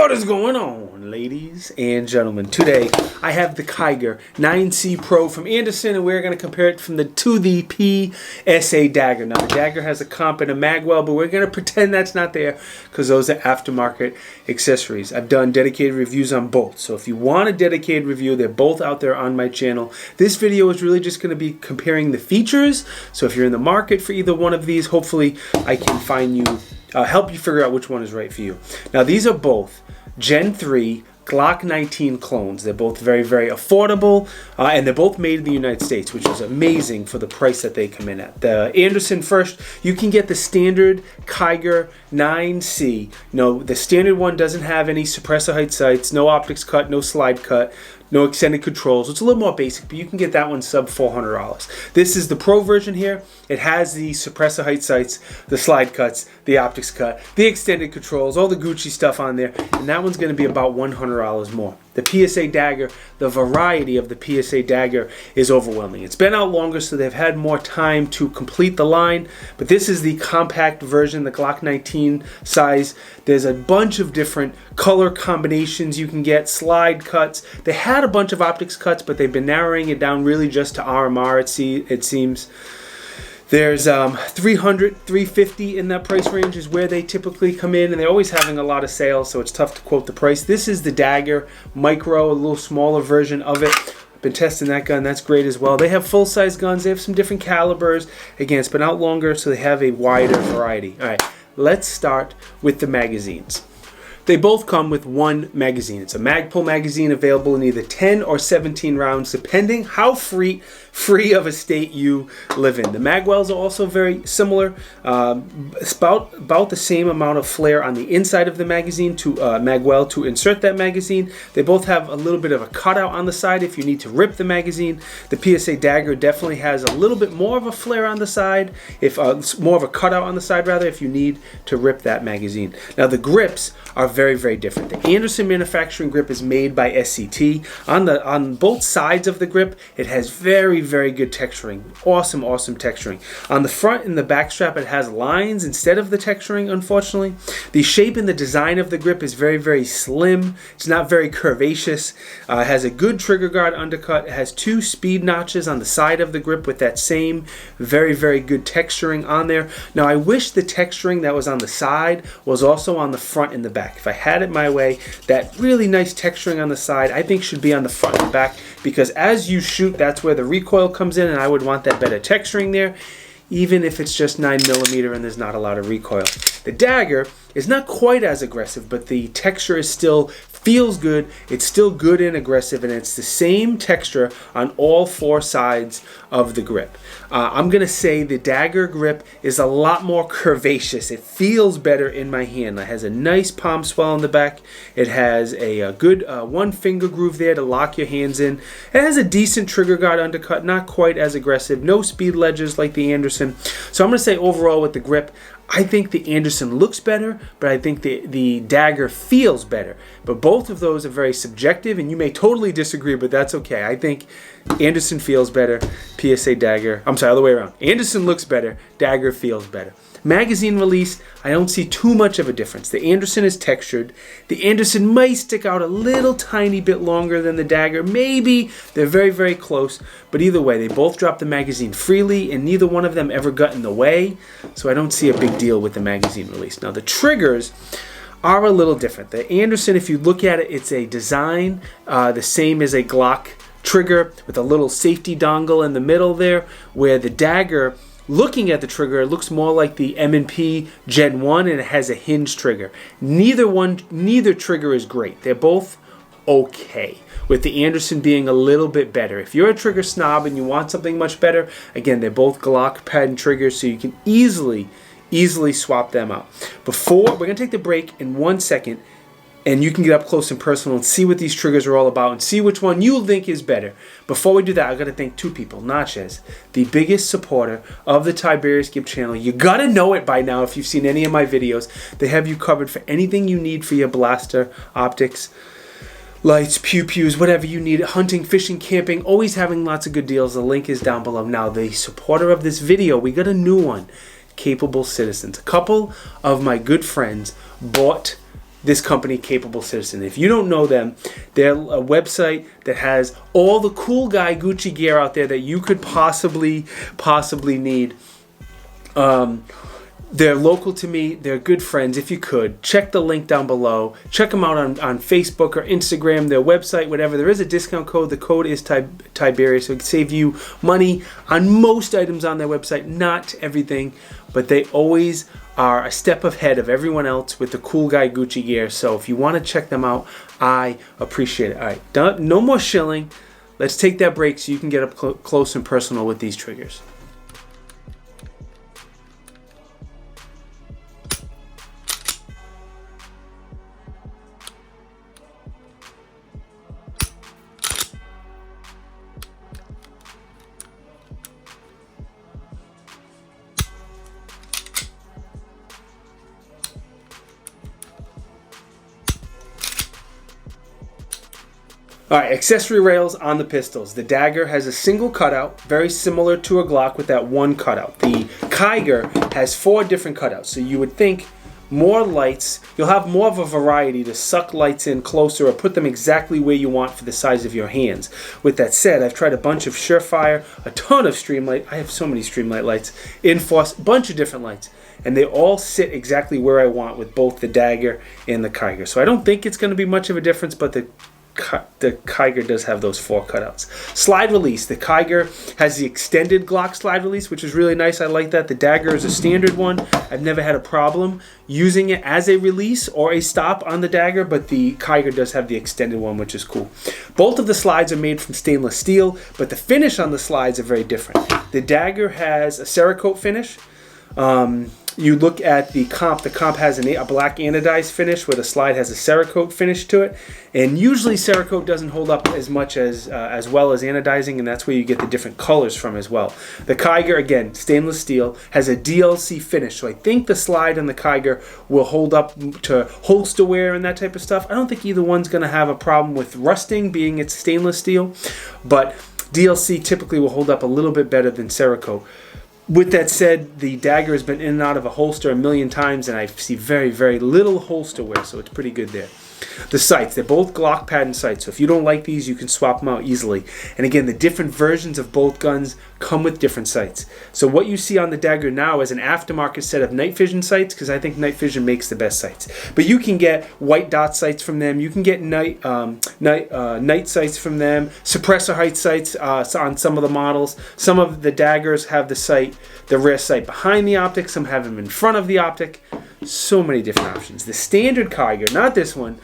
What is going on, ladies and gentlemen? Today I have the Kiger 9C Pro from Anderson, and we're going to compare it to the PSA Dagger. Now, the Dagger has a comp and a magwell, but we're going to pretend that's not there because those are aftermarket accessories. I've done dedicated reviews on both, so if you want a dedicated review, they're both out there on my channel. This video is really just going to be comparing the features, so if you're in the market for either one of these, hopefully I can find you help you figure out which one is right for you. Now, these are both Gen 3 Glock 19 clones. They're both very, very affordable, and they're both made in the United States, which is amazing for the price that they come in at. The Anderson first, you can get the standard Kiger 9C. No, the standard one doesn't have any suppressor height sights, no optics cut, no slide cut, no extended controls. It's a little more basic, but you can get that one sub $400. This is the Pro version here. It has the suppressor height sights, the slide cuts, the optics cut, the extended controls, all the Gucci stuff on there, and that one's going to be about $100 more. The PSA Dagger, the variety of the PSA Dagger is overwhelming. It's been out longer, so they've had more time to complete the line, but this is the compact version, the Glock 19 size. There's a bunch of different color combinations you can get, slide cuts. They had a bunch of optics cuts, but they've been narrowing it down really just to RMR, it seems. There's 300, 350 in that price range is where they typically come in, and they're always having a lot of sales, so it's tough to quote the price. This is the Dagger Micro, a little smaller version of it. I've been testing that gun. That's great as well. They have full-size guns. They have some different calibers. Again, it's been out longer, so they have a wider variety. All right, let's start with the magazines. They both come with one magazine. It's a Magpul magazine available in either 10 or 17 rounds, depending how free of a state you live in. The magwells are also very similar. It's about the same amount of flare on the inside of the magazine to magwell to insert that magazine. They both have a little bit of a cutout on the side if you need to rip the magazine. The PSA Dagger definitely has a little bit more of a flare on the side, more of a cutout on the side rather, if you need to rip that magazine. Now, the grips are very, very different. The Anderson manufacturing grip is made by SCT. On both sides of the grip, it has very, very good texturing. Awesome texturing. On the front and the back strap, it has lines instead of the texturing, unfortunately. The shape and the design of the grip is very, very slim. It's not very curvaceous. It has a good trigger guard undercut. It has two speed notches on the side of the grip with that same very, very good texturing on there. Now, I wish the texturing that was on the side was also on the front and the back. If I had it my way, that really nice texturing on the side, I think should be on the front and back, because as you shoot, that's where the recoil comes in, and I would want that better texturing there, even if it's just 9mm and there's not a lot of recoil. The Dagger is not quite as aggressive, but the texture is still feels good. It's still good and aggressive, and it's the same texture on all four sides of the grip. I'm going to say the Dagger grip is a lot more curvaceous. It feels better in my hand. It has a nice palm swell in the back. It has a good one finger groove there to lock your hands in. It has a decent trigger guard undercut, not quite as aggressive. No speed ledges like the Anderson. So I'm going to say overall with the grip, I think the Anderson looks better, but I think the Dagger feels better. But both of those are very subjective, and you may totally disagree, but that's okay. I think Anderson feels better, PSA Dagger, I'm sorry, other way around. Anderson looks better, Dagger feels better. Magazine release, I don't see too much of a difference. The Anderson is textured. The Anderson might stick out a little tiny bit longer than the Dagger. Maybe they're very, very close. But either way, they both drop the magazine freely, and neither one of them ever got in the way. So I don't see a big deal with the magazine release. Now, the triggers are a little different. The Anderson, if you look at it, it's a design the same as a Glock trigger with a little safety dongle in the middle there, where the Dagger, looking at the trigger, it looks more like the M&P Gen 1, and it has a hinge trigger. Neither trigger is great. They're both okay, with the Anderson being a little bit better. If you're a trigger snob and you want something much better, again, they're both Glock patent triggers, so you can easily swap them out. We're going to take the break in 1 second, and you can get up close and personal and see what these triggers are all about and see which one you think is better. Before we do that, I've got to thank two people. Natchez, the biggest supporter of the Tiberious Gibb channel. You got to know it by now if you've seen any of my videos. They have you covered for anything you need for your blaster, optics, lights, pew-pews, whatever you need, hunting, fishing, camping, always having lots of good deals. The link is down below. Now, the supporter of this video, we got a new one, Capable Citizens. A couple of my good friends bought this company, Capable Citizen. If you don't know them, they're a website that has all the cool guy Gucci gear out there that you could possibly need. They're local to me. They're good friends. If you could, check the link down below. Check them out on Facebook or Instagram, their website, whatever. There is a discount code. The code is Tiberious, so it can save you money on most items on their website. Not everything, but they always are a step ahead of everyone else with the cool guy Gucci gear. So if you want to check them out, I appreciate it. All right, no more shilling. Let's take that break so you can get up close and personal with these triggers. All right, accessory rails on the pistols. The Dagger has a single cutout, very similar to a Glock with that one cutout. The Kiger has 4 different cutouts, so you would think more lights, you'll have more of a variety to suck lights in closer or put them exactly where you want for the size of your hands. With that said, I've tried a bunch of Surefire, a ton of Streamlight. I have so many Streamlight lights, Enforce, a bunch of different lights, and they all sit exactly where I want with both the Dagger and the Kiger. So I don't think it's going to be much of a difference, but the Kiger does have those 4 cutouts. Slide release. The Kiger has the extended Glock slide release, which is really nice. I like that. The Dagger is a standard one. I've never had a problem using it as a release or a stop on the Dagger, but the Kiger does have the extended one, which is cool. Both of the slides are made from stainless steel, but the finish on the slides are very different. The Dagger has a Cerakote finish. You look at the comp has a black anodized finish where the slide has a Cerakote finish to it, and usually Cerakote doesn't hold up as much as well as anodizing, and that's where you get the different colors from as well. The Kiger, again, stainless steel, has a DLC finish, so I think the slide and the Kiger will hold up to holster wear and that type of stuff. I don't think either one's going to have a problem with rusting, being it's stainless steel, but DLC typically will hold up a little bit better than Cerakote. With that said, the Dagger has been in and out of a holster a million times, and I see very, very little holster wear, so it's pretty good there. The sights, they're both Glock pattern sights, so if you don't like these, you can swap them out easily. And again, the different versions of both guns come with different sights. So what you see on the Dagger now is an aftermarket set of night vision sights, because I think night vision makes the best sights. But you can get white dot sights from them, you can get night sights from them, suppressor height sights on some of the models. Some of the Daggers have the rear sight behind the optic, some have them in front of the optic. So many different options. The standard Kiger, not this one,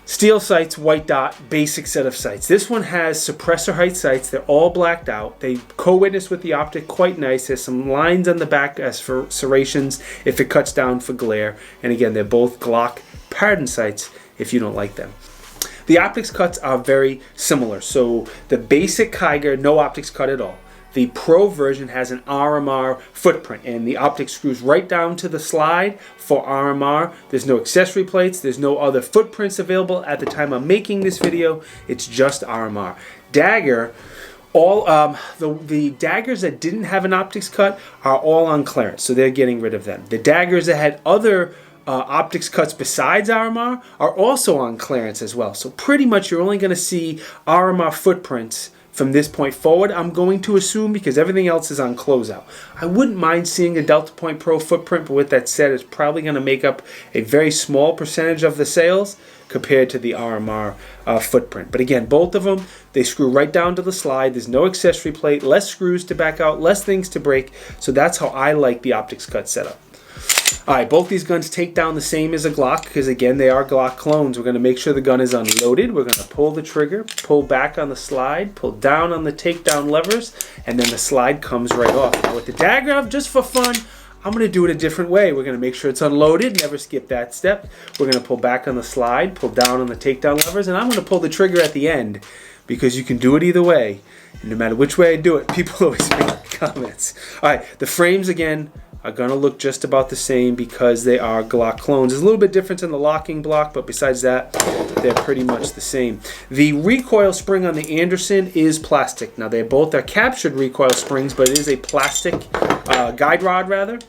steel sights, white dot, basic set of sights. This one has suppressor height sights. They're all blacked out. They co-witness with the optic quite nice. There's some lines on the back as for serrations if it cuts down for glare. And again, they're both Glock pattern sights if you don't like them. The optics cuts are very similar. So the basic Kiger, no optics cut at all. The Pro version has an RMR footprint, and the optic screws right down to the slide for RMR. There's no accessory plates. There's no other footprints available at the time I'm making this video. It's just RMR. Dagger, the Daggers that didn't have an optics cut are all on clearance, so they're getting rid of them. The Daggers that had other optics cuts besides RMR are also on clearance as well. So pretty much you're only going to see RMR footprints from this point forward, I'm going to assume, because everything else is on closeout. I wouldn't mind seeing a Delta Point Pro footprint, but with that said, it's probably going to make up a very small percentage of the sales compared to the RMR footprint. But again, both of them, they screw right down to the slide. There's no accessory plate, less screws to back out, less things to break. So that's how I like the optics cut setup. All right, both these guns take down the same as a Glock because, again, they are Glock clones. We're going to make sure the gun is unloaded. We're going to pull the trigger, pull back on the slide, pull down on the takedown levers, and then the slide comes right off. Now, with the Dagger, just for fun, I'm going to do it a different way. We're going to make sure it's unloaded, never skip that step. We're going to pull back on the slide, pull down on the takedown levers, and I'm going to pull the trigger at the end because you can do it either way. And no matter which way I do it, people always make comments. All right, the frames, again, are going to look just about the same because they are Glock clones. There's a little bit difference in the locking block, but besides that, they're pretty much the same. The recoil spring on the Anderson is plastic. Now, they both are captured recoil springs, but it is a plastic guide rod, rather.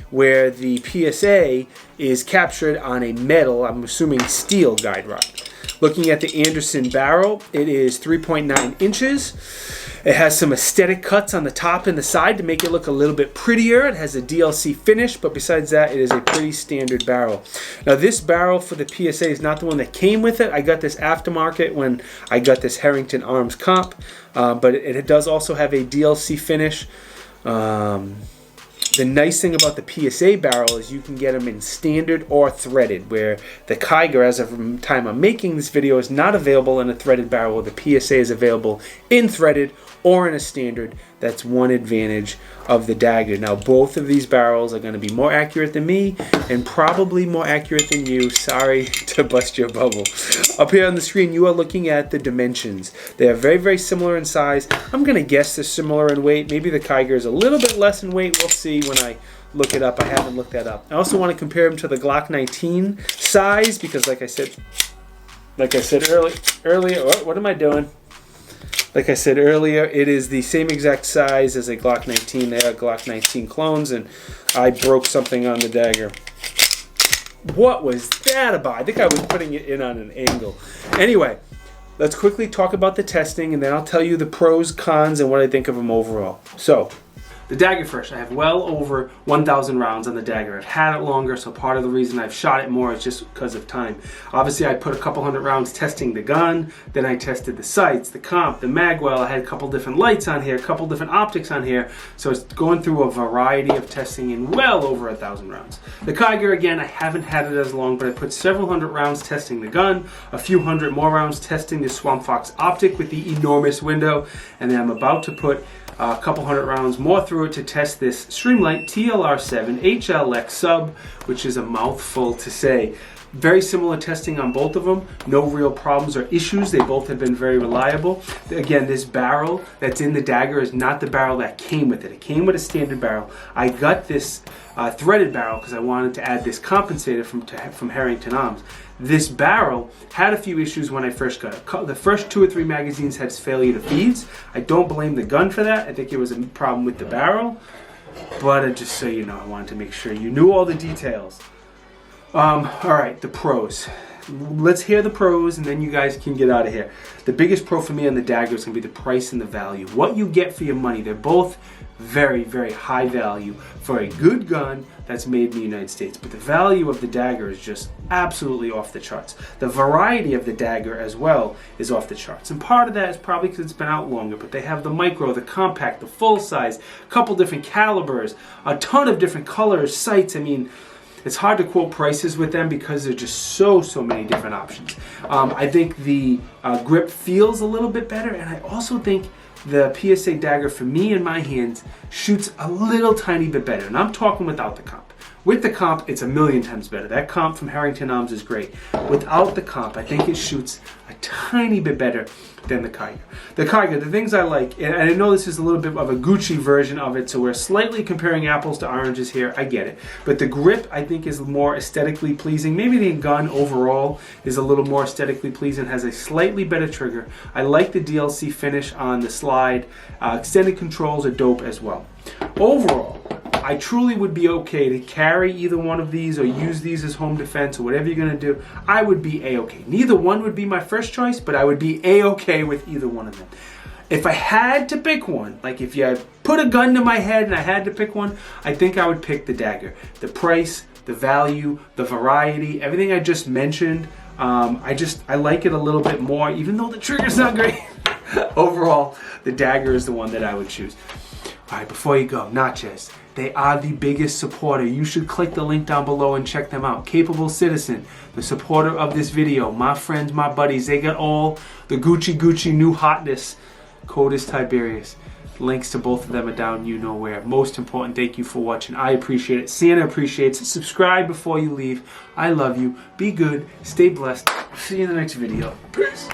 where the PSA is captured on a metal, I'm assuming steel guide rod. Looking at the Anderson barrel, it is 3.9 inches. It has some aesthetic cuts on the top and the side to make it look a little bit prettier. It has a DLC finish, but besides that, it is a pretty standard barrel. Now, this barrel for the PSA is not the one that came with it. I got this aftermarket when I got this Harrington Arms comp, but it does also have a DLC finish. The nice thing about the PSA barrel is you can get them in standard or threaded, where the Kiger, as of the time I'm making this video, is not available in a threaded barrel. The PSA is available in threaded or in a standard. That's one advantage of the Dagger. Now, both of these barrels are going to be more accurate than me and probably more accurate than you. Sorry to bust your bubble. Up here on the screen, you are looking at the dimensions. They are very, very similar in size. I'm going to guess they're similar in weight. Maybe the Kiger is a little bit less in weight. We'll see when I look it up. I haven't looked that up. I also want to compare them to the Glock 19 size because, like I said earlier, what am I doing? Like I said earlier, it is the same exact size as a Glock 19. They are Glock 19 clones, and I broke something on the Dagger. What was that about? I think I was putting it in on an angle. Anyway, let's quickly talk about the testing, and then I'll tell you the pros, cons, and what I think of them overall. So, the Dagger first. I have well over 1,000 rounds on the Dagger. I've had it longer, so part of the reason I've shot it more is just because of time. Obviously, I put a couple hundred rounds testing the gun, then I tested the sights, the comp, the magwell. I had a couple different lights on here, a couple different optics on here, so it's going through a variety of testing in well over 1,000 rounds. The Kiger, again, I haven't had it as long, but I put several hundred rounds testing the gun, a few hundred more rounds testing the Swamp Fox optic with the enormous window, and then I'm about to put a couple hundred rounds more through it to test this Streamlight TLR7 HLX sub, which is a mouthful to say. Very similar testing on both of them. No real problems or issues. They both have been very reliable. Again, this barrel that's in the Dagger is not the barrel that came with it. It came with a standard barrel. I got this threaded barrel because I wanted to add this compensator from Harrington Arms. This barrel had a few issues when I first got it. The first 2 or 3 magazines had failure to feeds. I don't blame the gun for that. I think it was a problem with the barrel. But just so you know, I wanted to make sure you knew all the details. All right, the pros. Let's hear the pros, and then you guys can get out of here. The biggest pro for me on the Dagger is going to be the price and the value. What you get for your money. They're both very, very high value for a good gun that's made in the United States. But the value of the Dagger is just absolutely off the charts. The variety of the Dagger as well is off the charts. And part of that is probably because it's been out longer, but they have the micro, the compact, the full size, a couple different calibers, a ton of different colors, sights. I mean, it's hard to quote prices with them because there's just so many different options. I think the grip feels a little bit better, and I also think the PSA Dagger, for me in my hands, shoots a little tiny bit better. And I'm talking without the comp. With the comp, it's a million times better. That comp from Harrington Arms is great. Without the comp, I think it shoots a tiny bit better than the Kiger. The Kiger, the things I like, and I know this is a little bit of a Gucci version of it, so we're slightly comparing apples to oranges here, I get it. But the grip, I think, is more aesthetically pleasing. Maybe the gun overall is a little more aesthetically pleasing, has a slightly better trigger. I like the DLC finish on the slide. Extended controls are dope as well. Overall, I truly would be okay to carry either one of these or use these as home defense or whatever you're going to do. I would be A-okay. Neither one would be my first choice, but I would be A-okay with either one of them. If I had to pick one, like if you put a gun to my head and I had to pick one, I think I would pick the Dagger. The price, the value, the variety, everything I just mentioned, I like it a little bit more, even though the trigger's not great. Overall, the Dagger is the one that I would choose. All right, before you go, Nachos. They are the biggest supporter. You should click the link down below and check them out. Capable Citizen, the supporter of this video, my friends, my buddies, they got all the Gucci new hotness. Code is Tiberious. Links to both of them are down you know where. Most important, thank you for watching. I appreciate it. Santa appreciates it. Subscribe before you leave. I love you. Be good. Stay blessed. See you in the next video. Peace.